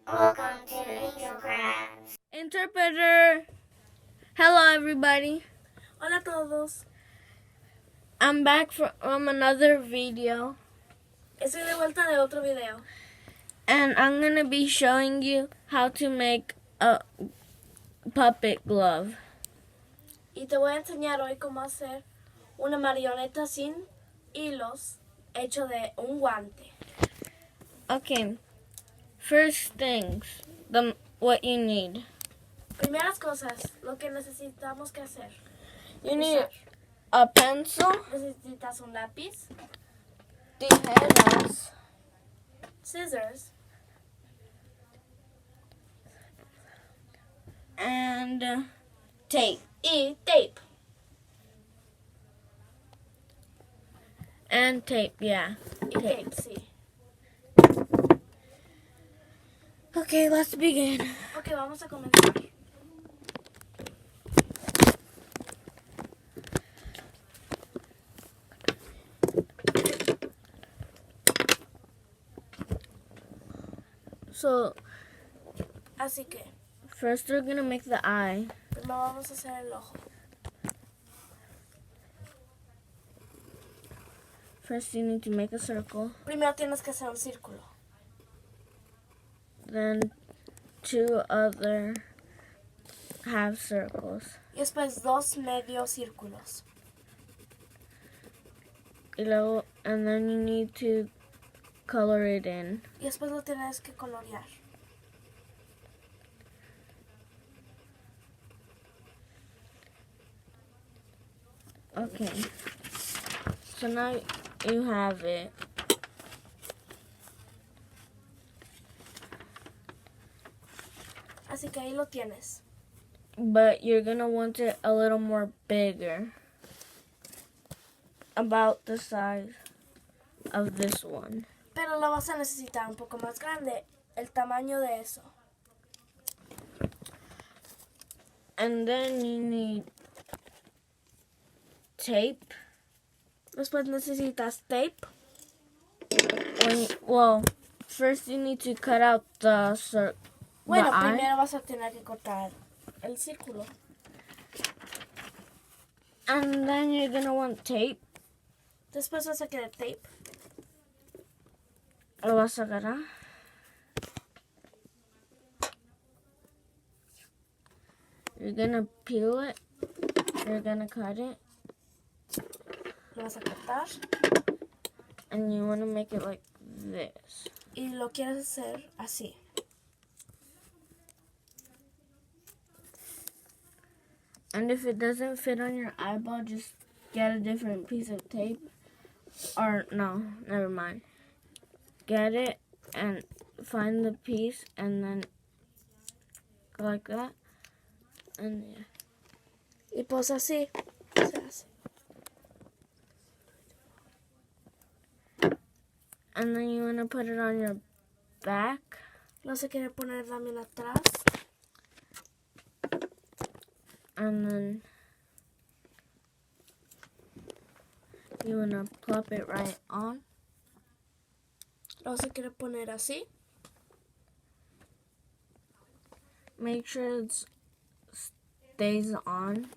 Welcome to Angel Crafts. Interpreter. Hello, everybody. Hola a todos. I'm back from another video. Estoy de vuelta de otro video. And I'm going to be showing you how to make a puppet glove. Y te voy a enseñar hoy cómo hacer una marioneta sin hilos hecho de un guante. Okay. First things, what you need. Primeras cosas, lo que necesitamos que hacer. You need a pencil, Necesitas un lápiz, tijeras, scissors, and tape. y tape. And tape, yeah. Y tape, sí. Okay, let's begin. Ok, vamos a comenzar. So, Así que, first we're going to make the eye. primero vamos a hacer el ojo. First you need to make a circle. Primero tienes que hacer un círculo. Then 2 other half circles. Y después 2 medios círculos. And then you need to color it in. Y después lo tienes que colorear. Okay. So now you have it. Así que ahí lo tienes. But you're going to want it a little more bigger. About the size of this one. Pero lo vas a necesitar un poco más grande. El tamaño de eso. And then you need tape. Después necesitas tape. First you need to cut out the Bueno, eye. primero vas a tener que cortar el círculo. And then you're going to want tape. Después vas a querer tape. Lo vas a agarrar. You're going to peel it. You're going to cut it. Lo vas a cortar. And you want to make it like this. Y lo quieres hacer así. And if it doesn't fit on your eyeball, just get a different piece of tape. Or no, never mind. Get it and find the piece and then go like that. And yeah. Y pues así se hace. And then you want to put it on your back. Lo vas a querer poner también atrás. And then you want to plop it right on. Lo vas a querer poner así. Make sure it stays on.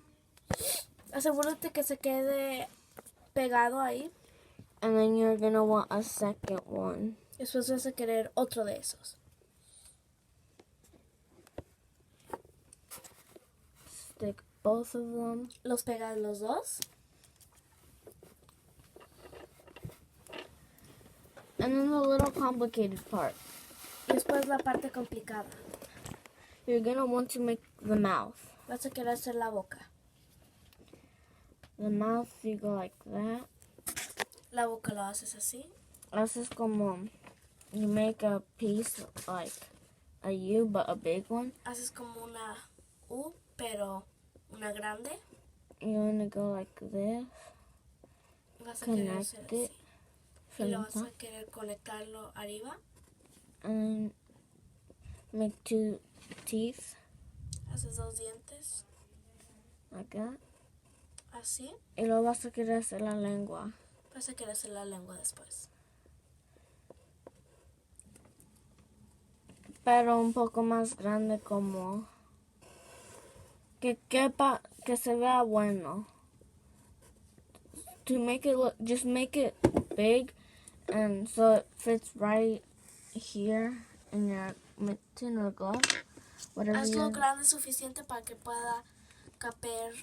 Asegúrate que se quede pegado ahí. And then you're going to want a second one. Después vas a querer otro de esos. Stick both of them. Los pegas los dos. And then the little complicated part. Y después la parte complicada. You're going to want to make the mouth. Vas a querer hacer la boca. The mouth, you go like that. La boca lo haces así. Haces como, you make a piece like a U, but a big one. Haces como una U, pero una grande. You want to go like this. Vas a querer hacer Connect it así. Y from lo the vas a top. querer conectarlo arriba. And make 2 teeth Haces 2 dientes. like that. Así. Y luego vas a querer hacer la lengua. Vas a querer hacer la lengua después. pero un poco más grande como que quepa, que se vea bueno. To make it look, just make it big and so it fits right here in your mitten or glove, whatever Hazlo you grande suficiente para que pueda caber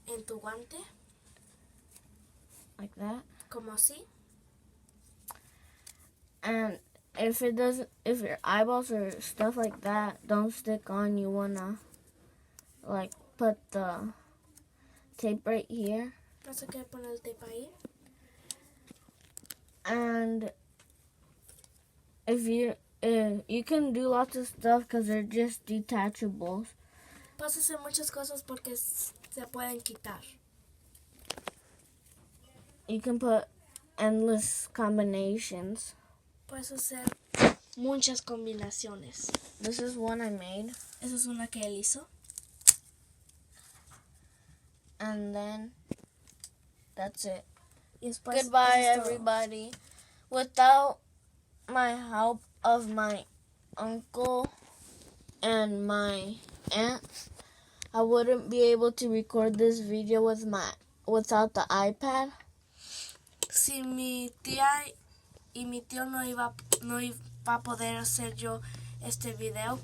en tu guante, like that. como así. And if it doesn't, if your eyeballs or stuff like that don't stick on, you wanna like put the tape right here. Vas a querer poner el tape ahí. And if you can do lots of stuff because they're just detachables. Puedes hacer muchas cosas porque se pueden quitar. You can put endless combinations. Puedes hacer muchas combinaciones. This is one I made. Esa es una que él hizo. And then that's it. Y después, Goodbye, eso es todo. everybody. Without my help of my uncle and my aunt, I wouldn't be able to record this video without the iPad. Si mi tía y mi tío no iba a poder hacer yo este video.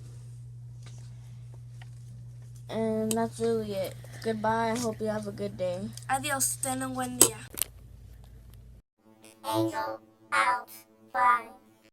And that's really it. Goodbye. I hope you have a good day. Adiós, ten un buen día. Angel out. Bye.